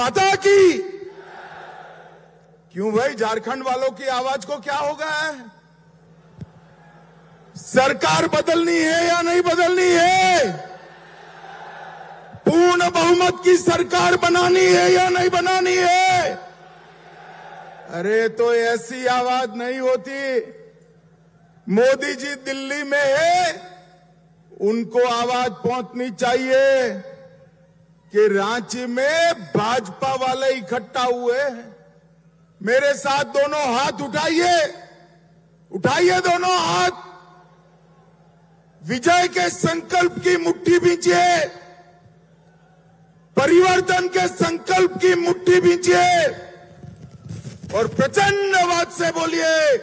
माता की। क्यों भाई, झारखंड वालों की आवाज को क्या हो गया है? सरकार बदलनी है या नहीं बदलनी है? पूर्ण बहुमत की सरकार बनानी है या नहीं बनानी है? अरे तो ऐसी आवाज नहीं होती। मोदी जी दिल्ली में है, उनको आवाज पहुंचनी चाहिए कि रांची में भाजपा वाले इकट्ठा हुए हैं। मेरे साथ दोनों हाथ उठाइए, उठाइए दोनों हाथ। विजय के संकल्प की मुट्ठी भींचिए, परिवर्तन के संकल्प की मुट्ठी भींचिए और प्रचंड आवाज से बोलिए,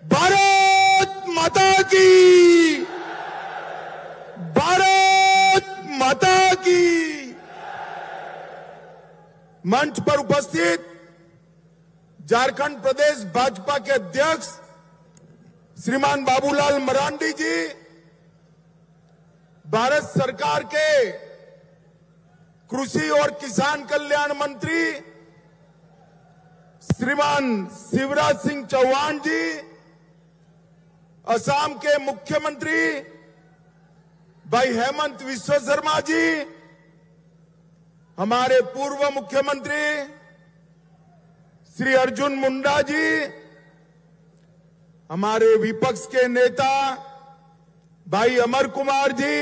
भारत माता की, भारत माता की। मंच पर उपस्थित झारखंड प्रदेश भाजपा के अध्यक्ष श्रीमान बाबूलाल मरांडी जी, भारत सरकार के कृषि और किसान कल्याण मंत्री श्रीमान शिवराज सिंह चौहान जी, असम के मुख्यमंत्री भाई हेमंत विश्व शर्मा जी, हमारे पूर्व मुख्यमंत्री श्री अर्जुन मुंडा जी, हमारे विपक्ष के नेता भाई अमर कुमार जी,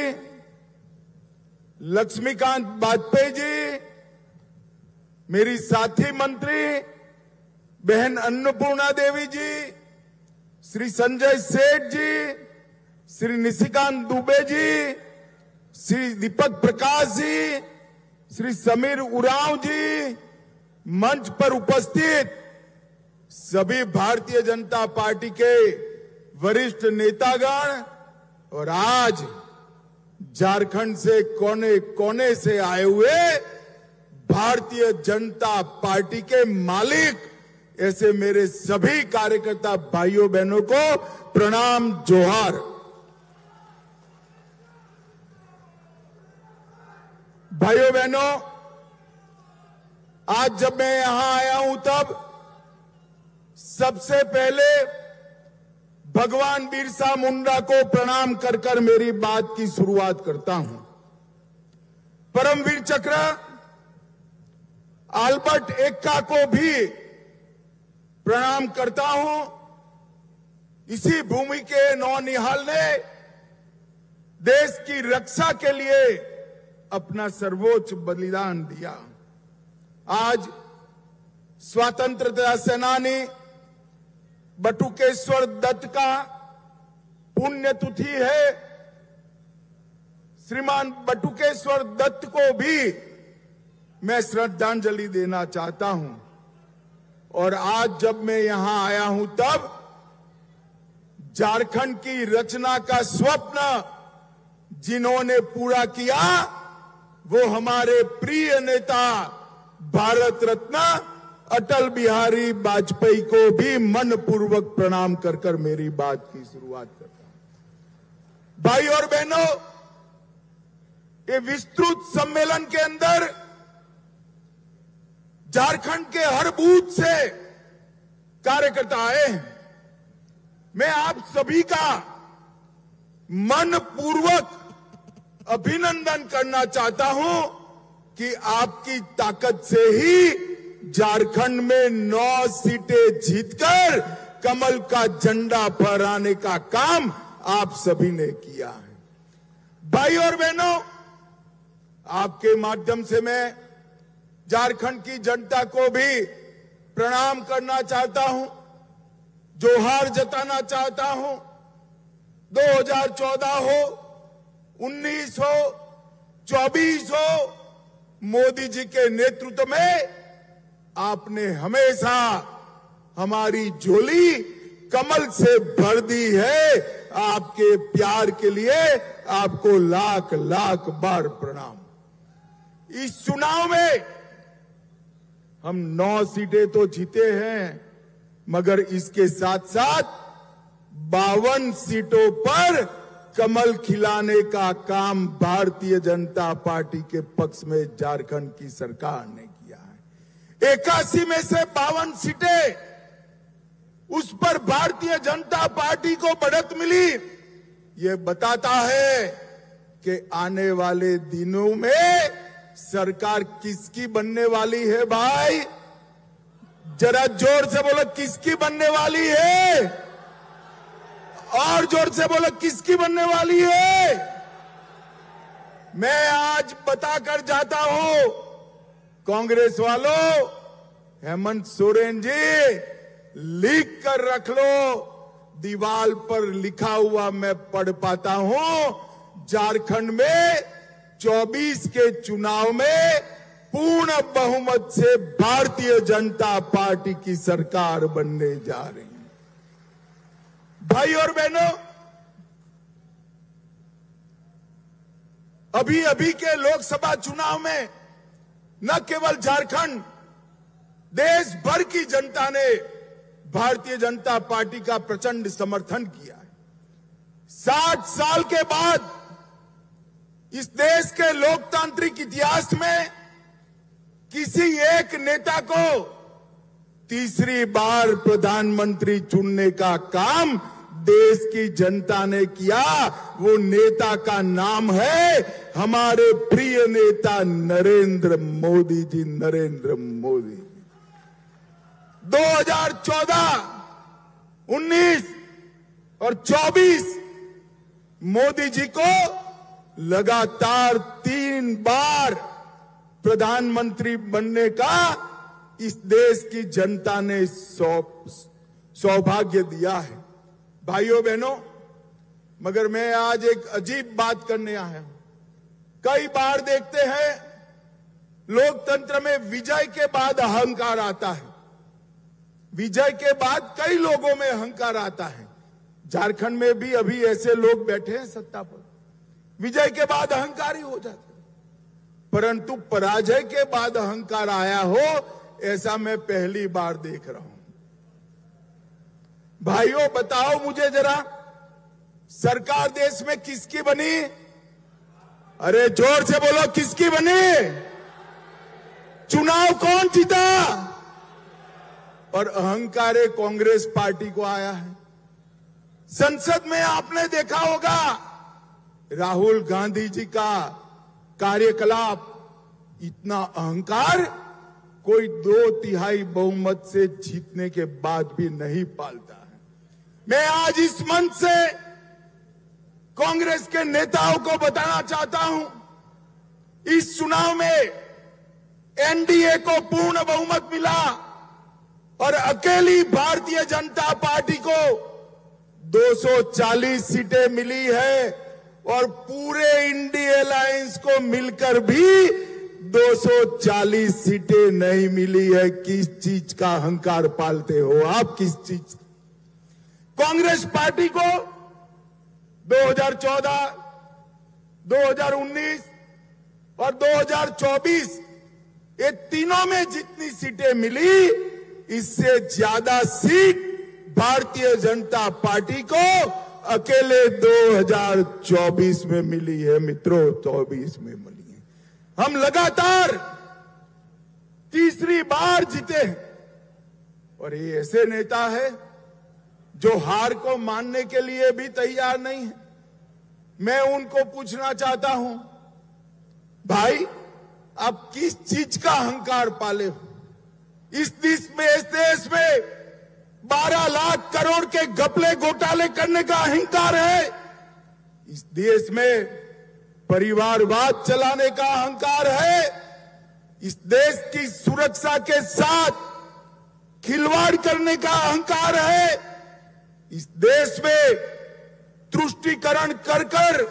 लक्ष्मीकांत वाजपेयी जी, मेरी साथी मंत्री बहन अन्नपूर्णा देवी जी, श्री संजय सेठ जी, श्री निशिकांत दुबे जी, श्री दीपक प्रकाश जी, श्री समीर उरांव जी, मंच पर उपस्थित सभी भारतीय जनता पार्टी के वरिष्ठ नेतागण और आज झारखंड से कोने कोने से आए हुए भारतीय जनता पार्टी के मालिक, ऐसे मेरे सभी कार्यकर्ता भाइयों बहनों को प्रणाम जोहार। भाइयों बहनों, आज जब मैं यहां आया हूं तब सबसे पहले भगवान बिरसा मुंडा को प्रणाम कर कर मेरी बात की शुरुआत करता हूं। परमवीर चक्र अल्बर्ट एक्का को भी प्रणाम करता हूं। इसी भूमि के नौनिहाल ने देश की रक्षा के लिए अपना सर्वोच्च बलिदान दिया। आज स्वतंत्रता सेनानी बटुकेश्वर दत्त का पुण्यतिथि है। श्रीमान बटुकेश्वर दत्त को भी मैं श्रद्धांजलि देना चाहता हूं। और आज जब मैं यहां आया हूं तब झारखंड की रचना का स्वप्न जिन्होंने पूरा किया वो हमारे प्रिय नेता भारत रत्न अटल बिहारी वाजपेयी को भी मनपूर्वक प्रणाम कर कर मेरी बात की शुरुआत करता हूं। भाई और बहनों, ये विस्तृत सम्मेलन के अंदर झारखंड के हर बूथ से कार्यकर्ता आए हैं। मैं आप सभी का मनपूर्वक अभिनंदन करना चाहता हूं कि आपकी ताकत से ही झारखंड में 9 सीटें जीतकर कमल का झंडा फहराने का काम आप सभी ने किया है। भाई और बहनों, आपके माध्यम से मैं झारखंड की जनता को भी प्रणाम करना चाहता हूं, जोहार जताना चाहता हूं। 2014 हो, 19 हो, 24 हो, मोदी जी के नेतृत्व में आपने हमेशा हमारी झोली कमल से भर दी है। आपके प्यार के लिए आपको लाख लाख बार प्रणाम। इस चुनाव में हम 9 सीटें तो जीते हैं, मगर इसके साथ साथ 52 सीटों पर कमल खिलाने का काम भारतीय जनता पार्टी के पक्ष में झारखंड की सरकार ने किया है। 81 में से 52 सीटें उस पर भारतीय जनता पार्टी को बढ़त मिली। ये बताता है कि आने वाले दिनों में सरकार किसकी बनने वाली है। भाई जरा जोर से बोलो, किसकी बनने वाली है? और जोर से बोलो, किसकी बनने वाली है? मैं आज बताकर जाता हूं, कांग्रेस वालों, हेमंत सोरेन जी लिख कर रख लो, दीवार पर लिखा हुआ मैं पढ़ पाता हूं। झारखंड में 24 के चुनाव में पूर्ण बहुमत से भारतीय जनता पार्टी की सरकार बनने जा रही है। भाई और बहनों, अभी अभी के लोकसभा चुनाव में न केवल झारखंड, देश भर की जनता ने भारतीय जनता पार्टी का प्रचंड समर्थन किया है। 60 साल के बाद इस देश के लोकतांत्रिक इतिहास में किसी एक नेता को तीसरी बार प्रधानमंत्री चुनने का काम देश की जनता ने किया। वो नेता का नाम है हमारे प्रिय नेता नरेंद्र मोदी जी। नरेंद्र मोदी 2014, 19 और 24 मोदी जी को लगातार 3 बार प्रधानमंत्री बनने का इस देश की जनता ने सौभाग्य दिया है। भाइयों बहनों, मगर मैं आज एक अजीब बात करने आया हूं। कई बार देखते हैं लोकतंत्र में विजय के बाद अहंकार आता है। विजय के बाद कई लोगों में अहंकार आता है। झारखंड में भी अभी ऐसे लोग बैठे हैं सत्ता पर, विजय के बाद अहंकारी हो जाते हैं, परंतु पराजय के बाद अहंकार आया हो ऐसा मैं पहली बार देख रहा हूं। भाइयों बताओ मुझे जरा, सरकार देश में किसकी बनी? अरे जोर से बोलो, किसकी बनी? चुनाव कौन जीता? और अहंकार कांग्रेस पार्टी को आया है। संसद में आपने देखा होगा राहुल गांधी जी का कार्यकलाप, इतना अहंकार कोई 2/3 बहुमत से जीतने के बाद भी नहीं पालता है। मैं आज इस मंच से कांग्रेस के नेताओं को बताना चाहता हूं, इस चुनाव में एनडीए को पूर्ण बहुमत मिला और अकेली भारतीय जनता पार्टी को 240 सीटें मिली है और पूरे इंडिया अलायंस को मिलकर भी 240 सीटें नहीं मिली है। किस चीज का अहंकार पालते हो आप? किस चीज? कांग्रेस पार्टी को 2014, 2019 और 2024 ये तीनों में जितनी सीटें मिली, इससे ज्यादा सीट भारतीय जनता पार्टी को अकेले 2024 में मिली है। मित्रों, 24 में मिली है। हम लगातार तीसरी बार जीते हैं और ये ऐसे नेता है जो हार को मानने के लिए भी तैयार नहीं है। मैं उनको पूछना चाहता हूं, भाई आप किस चीज का अहंकार पाले हो? इस देश में 12 लाख करोड़ के घपले घोटाले करने का अहंकार है। इस देश में परिवारवाद चलाने का अहंकार है। इस देश की सुरक्षा के साथ खिलवाड़ करने का अहंकार है। इस देश में तुष्टीकरण कर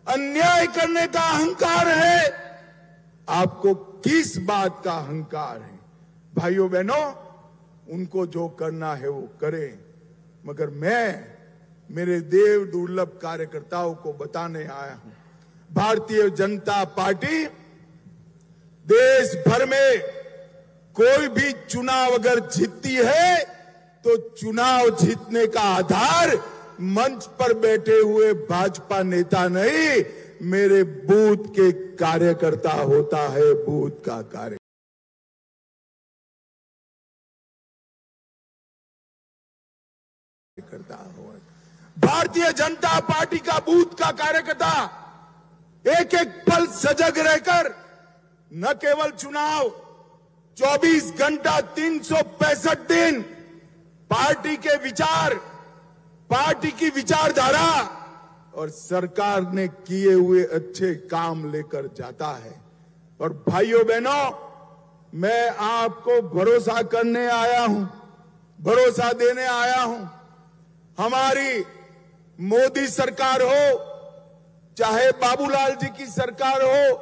अन्याय करने का अहंकार है। आपको किस बात का अहंकार है? भाइयों बहनों, उनको जो करना है वो करें, मगर मैं मेरे देव दुर्लभ कार्यकर्ताओं को बताने आया हूं, भारतीय जनता पार्टी देश भर में कोई भी चुनाव अगर जीतती है तो चुनाव जीतने का आधार मंच पर बैठे हुए भाजपा नेता नहीं, मेरे बूथ के कार्यकर्ता होता है। बूथ का कार्य कार्यकर्ता हो, भारतीय जनता पार्टी का बूथ का कार्यकर्ता एक एक पल सजग रहकर न केवल चुनाव 24 घंटा 365 दिन पार्टी के विचार, पार्टी की विचारधारा और सरकार ने किए हुए अच्छे काम लेकर जाता है। और भाइयों बहनों, मैं आपको भरोसा करने आया हूं, भरोसा देने आया हूं। हमारी मोदी सरकार हो, चाहे बाबूलाल जी की सरकार हो,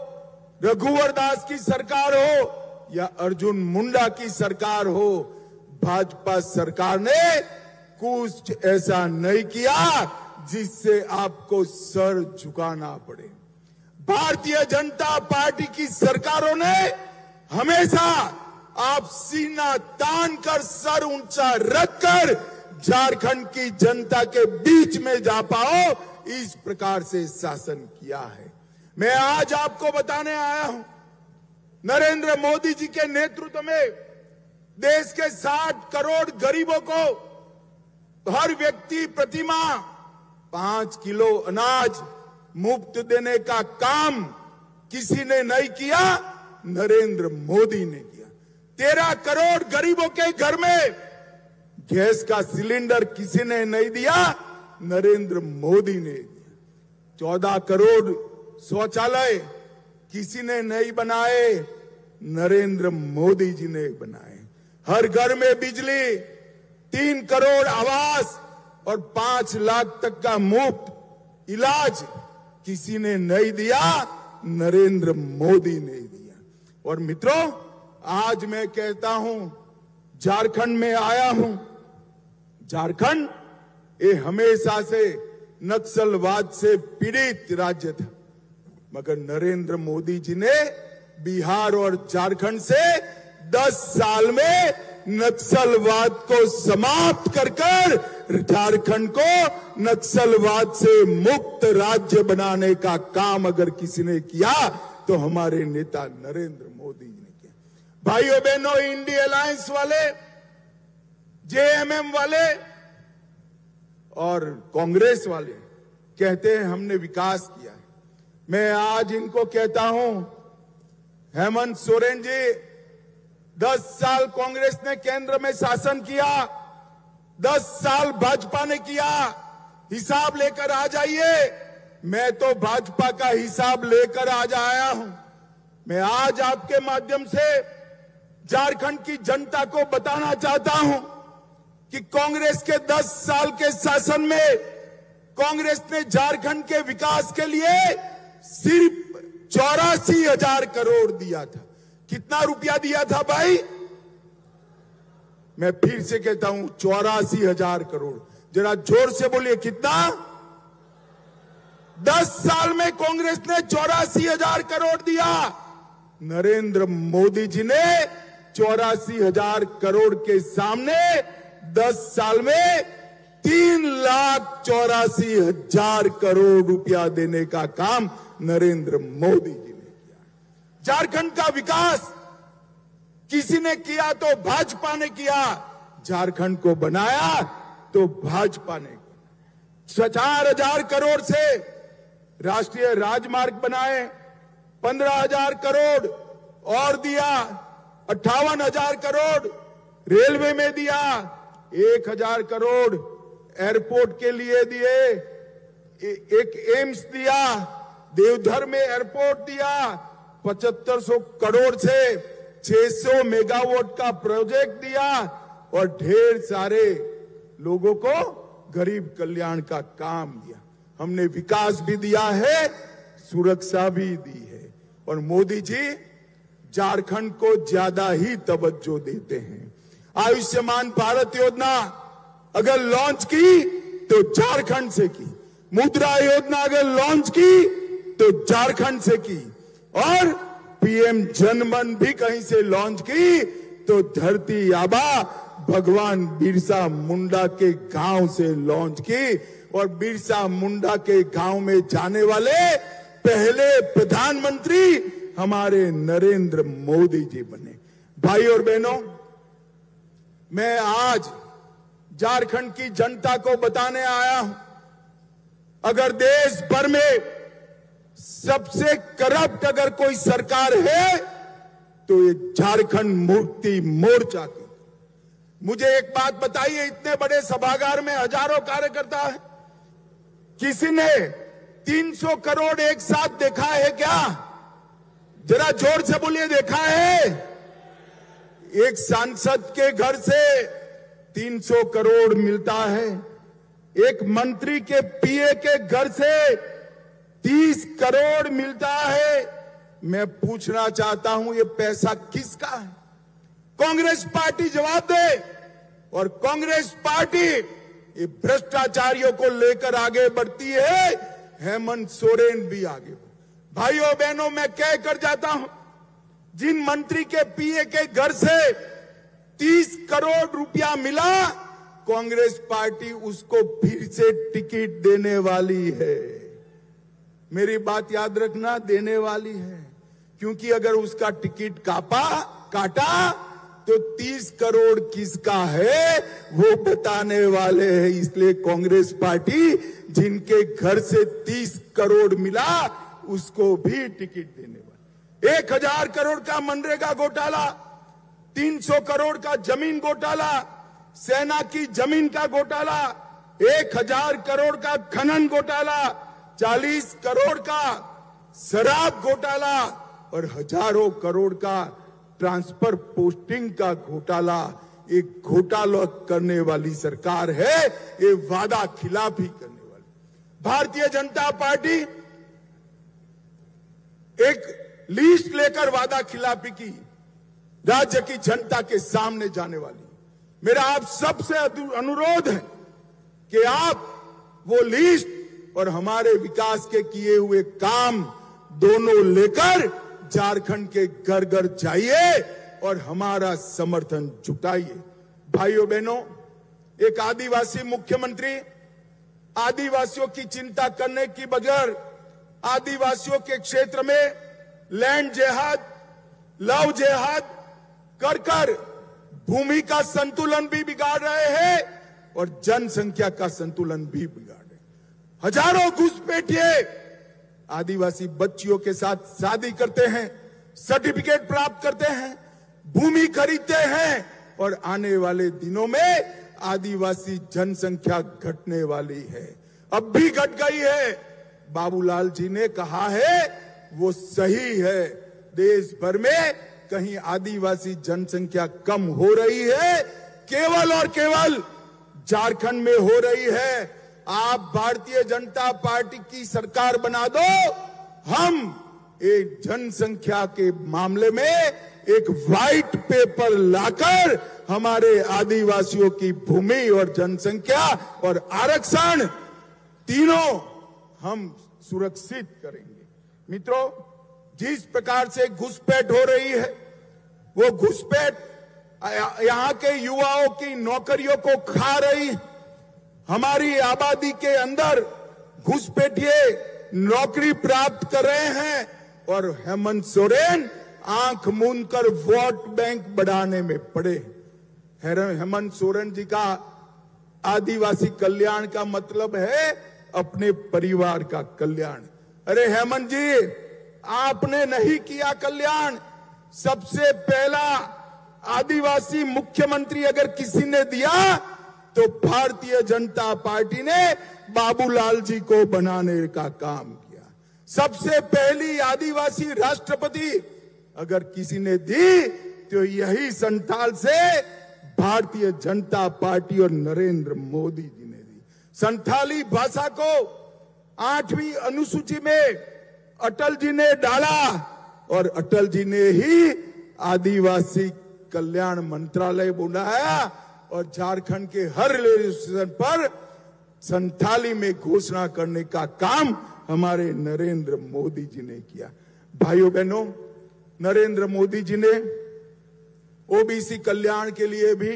रघुवर दास की सरकार हो या अर्जुन मुंडा की सरकार हो, भाजपा सरकार ने कुछ ऐसा नहीं किया जिससे आपको सर झुकाना पड़े। भारतीय जनता पार्टी की सरकारों ने हमेशा आप सीना तान कर, सर ऊंचा रखकर झारखंड की जनता के बीच में जा पाओ, इस प्रकार से शासन किया है। मैं आज आपको बताने आया हूं, नरेंद्र मोदी जी के नेतृत्व में देश के 60 करोड़ गरीबों को हर व्यक्ति प्रतिमाह 5 किलो अनाज मुफ्त देने का काम किसी ने नहीं किया, नरेंद्र मोदी ने किया। 13 करोड़ गरीबों के घर में गैस का सिलेंडर किसी ने नहीं दिया, नरेंद्र मोदी ने दिया। 14 करोड़ शौचालय किसी ने नहीं बनाए, नरेंद्र मोदी जी ने बनाए। हर घर में बिजली, 3 करोड़ आवास और 5 लाख तक का मुफ्त इलाज किसी ने नहीं दिया, नरेंद्र मोदी ने दिया। और मित्रों, आज मैं कहता हूं, झारखंड में आया हूं। झारखंड ये हमेशा से नक्सलवाद से पीड़ित राज्य था, मगर नरेंद्र मोदी जी ने बिहार और झारखंड से 10 साल में नक्सलवाद को समाप्त कर झारखंड को नक्सलवाद से मुक्त राज्य बनाने का काम अगर किसी ने किया तो हमारे नेता नरेंद्र मोदी जी ने किया। भाइयों बहनों, इंडिया अलायंस वाले, जेएमएम वाले और कांग्रेस वाले कहते हैं हमने विकास किया है। मैं आज इनको कहता हूं, हेमंत सोरेन जी, 10 साल कांग्रेस ने केंद्र में शासन किया, 10 साल भाजपा ने किया, हिसाब लेकर आ जाइए। मैं तो भाजपा का हिसाब लेकर आज आया हूं। मैं आज आपके माध्यम से झारखंड की जनता को बताना चाहता हूं कि कांग्रेस के 10 साल के शासन में कांग्रेस ने झारखंड के विकास के लिए सिर्फ 84,000 करोड़ दिया था। कितना रुपया दिया था भाई? मैं फिर से कहता हूं, 84,000 करोड़। जरा जोर से बोलिए, कितना? 10 साल में कांग्रेस ने 84,000 करोड़ दिया। नरेंद्र मोदी जी ने 84,000 करोड़ के सामने 10 साल में 3,84,000 करोड़ रुपया देने का काम नरेंद्र मोदी जी ने किया। झारखंड का विकास किसी ने किया तो भाजपा ने किया, झारखंड को बनाया तो भाजपा ने। 4,000 करोड़ से राष्ट्रीय राजमार्ग बनाए, 15,000 करोड़ और दिया, 58,000 करोड़ रेलवे में दिया, 1,000 करोड़ एयरपोर्ट के लिए दिए, एक एम्स दिया, देवधर में एयरपोर्ट दिया, 7500 करोड़ से 600 मेगावाट का प्रोजेक्ट दिया और ढेर सारे लोगों को गरीब कल्याण का काम दिया। हमने विकास भी दिया है, सुरक्षा भी दी है। और मोदी जी झारखंड को ज्यादा ही तवज्जो देते हैं। आयुष्मान भारत योजना अगर लॉन्च की तो झारखंड से की, मुद्रा योजना अगर लॉन्च की तो झारखंड से की, और पीएम जनमन भी कहीं से लॉन्च की तो धरती आबा भगवान बिरसा मुंडा के गांव से लॉन्च की। और बिरसा मुंडा के गांव में जाने वाले पहले प्रधानमंत्री हमारे नरेंद्र मोदी जी बने। भाई और बहनों, मैं आज झारखंड की जनता को बताने आया हूं, अगर देश भर में सबसे करप्ट अगर कोई सरकार है तो ये झारखंड मुक्ति मोर्चा की। मुझे एक बात बताइए, इतने बड़े सभागार में हजारों कार्यकर्ता है, किसी ने 300 करोड़ एक साथ देखा है क्या? जरा जोर से बोलिए, देखा है? एक सांसद के घर से 300 करोड़ मिलता है, एक मंत्री के पीए के घर से 30 करोड़ मिलता है। मैं पूछना चाहता हूं, ये पैसा किसका है? कांग्रेस पार्टी जवाब दे। और कांग्रेस पार्टी ये भ्रष्टाचारियों को लेकर आगे बढ़ती है, हेमंत सोरेन भी आगे। भाइयों बहनों, मैं कह कर जाता हूं, जिन मंत्री के पीए के घर से 30 करोड़ रुपया मिला, कांग्रेस पार्टी उसको फिर से टिकट देने वाली है। मेरी बात याद रखना, देने वाली है, क्योंकि अगर उसका टिकट काटा तो 30 करोड़ किसका है वो बताने वाले हैं। इसलिए कांग्रेस पार्टी जिनके घर से 30 करोड़ मिला उसको भी टिकट देने वाली। 1000 करोड़ का मनरेगा घोटाला, 300 करोड़ का जमीन घोटाला, सेना की जमीन का घोटाला, 1000 करोड़ का खनन घोटाला, 40 करोड़ का शराब घोटाला और हजारों करोड़ का ट्रांसफर पोस्टिंग का घोटाला। एक घोटाला करने वाली सरकार है, ये वादा खिलाफी करने वाली। भारतीय जनता पार्टी एक लिस्ट लेकर वादा खिलाफी की राज्य की जनता के सामने जाने वाली। मेरा आप सबसे अनुरोध है कि आप वो लिस्ट और हमारे विकास के किए हुए काम दोनों लेकर झारखंड के घर घर जाइए और हमारा समर्थन जुटाइए। भाइयों बहनों, एक आदिवासी मुख्यमंत्री आदिवासियों की चिंता करने की बजाय आदिवासियों के क्षेत्र में लैंड जिहाद, लव जिहाद कर भूमि का संतुलन भी बिगाड़ रहे हैं और जनसंख्या का संतुलन भी बिगाड़ रहे हैं। हजारों घुसपैठिए आदिवासी बच्चियों के साथ शादी करते हैं, सर्टिफिकेट प्राप्त करते हैं, भूमि खरीदते हैं और आने वाले दिनों में आदिवासी जनसंख्या घटने वाली है। अब भी घट गई है। बाबूलाल जी ने कहा है वो सही है। देश भर में कहीं आदिवासी जनसंख्या कम हो रही है, केवल और केवल झारखंड में हो रही है। आप भारतीय जनता पार्टी की सरकार बना दो, हम एक जनसंख्या के मामले में एक व्हाइट पेपर लाकर हमारे आदिवासियों की भूमि और जनसंख्या और आरक्षण तीनों हम सुरक्षित करेंगे। मित्रों, जिस प्रकार से घुसपैठ हो रही है, वो घुसपैठ यहां के युवाओं की नौकरियों को खा रही है। हमारी आबादी के अंदर घुसपैठिए नौकरी प्राप्त कर रहे हैं और हेमंत सोरेन आंख मूंद कर वोट बैंक बढ़ाने में पड़े। हेमंत सोरेन जी का आदिवासी कल्याण का मतलब है अपने परिवार का कल्याण। अरे हेमंत जी, आपने नहीं किया कल्याण। सबसे पहला आदिवासी मुख्यमंत्री अगर किसी ने दिया तो भारतीय जनता पार्टी ने बाबूलाल जी को बनाने का काम किया। सबसे पहली आदिवासी राष्ट्रपति अगर किसी ने दी तो यही संथाल से भारतीय जनता पार्टी और नरेंद्र मोदी जी ने दी। संथाली भाषा को 8वीं अनुसूची में अटल जी ने डाला और अटल जी ने ही आदिवासी कल्याण मंत्रालय बनाया और झारखंड के हर रेलवे स्टेशन पर संथाली में घोषणा करने का काम हमारे नरेंद्र मोदी जी ने किया। भाइयों बहनों, नरेंद्र मोदी जी ने ओबीसी कल्याण के लिए भी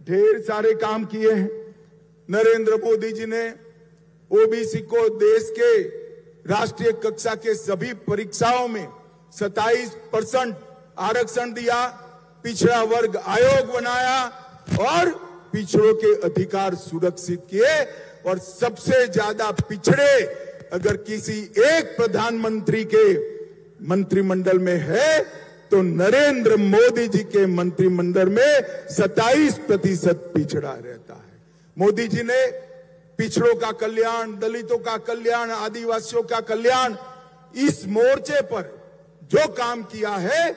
ढेर सारे काम किए हैं। नरेंद्र मोदी जी ने ओबीसी को देश के राष्ट्रीय कक्षा के सभी परीक्षाओं में 27% आरक्षण दिया, पिछड़ा वर्ग आयोग बनाया और पिछड़ों के अधिकार सुरक्षित किए। और सबसे ज्यादा पिछड़े अगर किसी एक प्रधानमंत्री के मंत्रिमंडल में है तो नरेंद्र मोदी जी के मंत्रिमंडल में 27% पिछड़ा रहता है। मोदी जी ने पिछड़ों का कल्याण, दलितों का कल्याण, आदिवासियों का कल्याण, इस मोर्चे पर जो काम किया है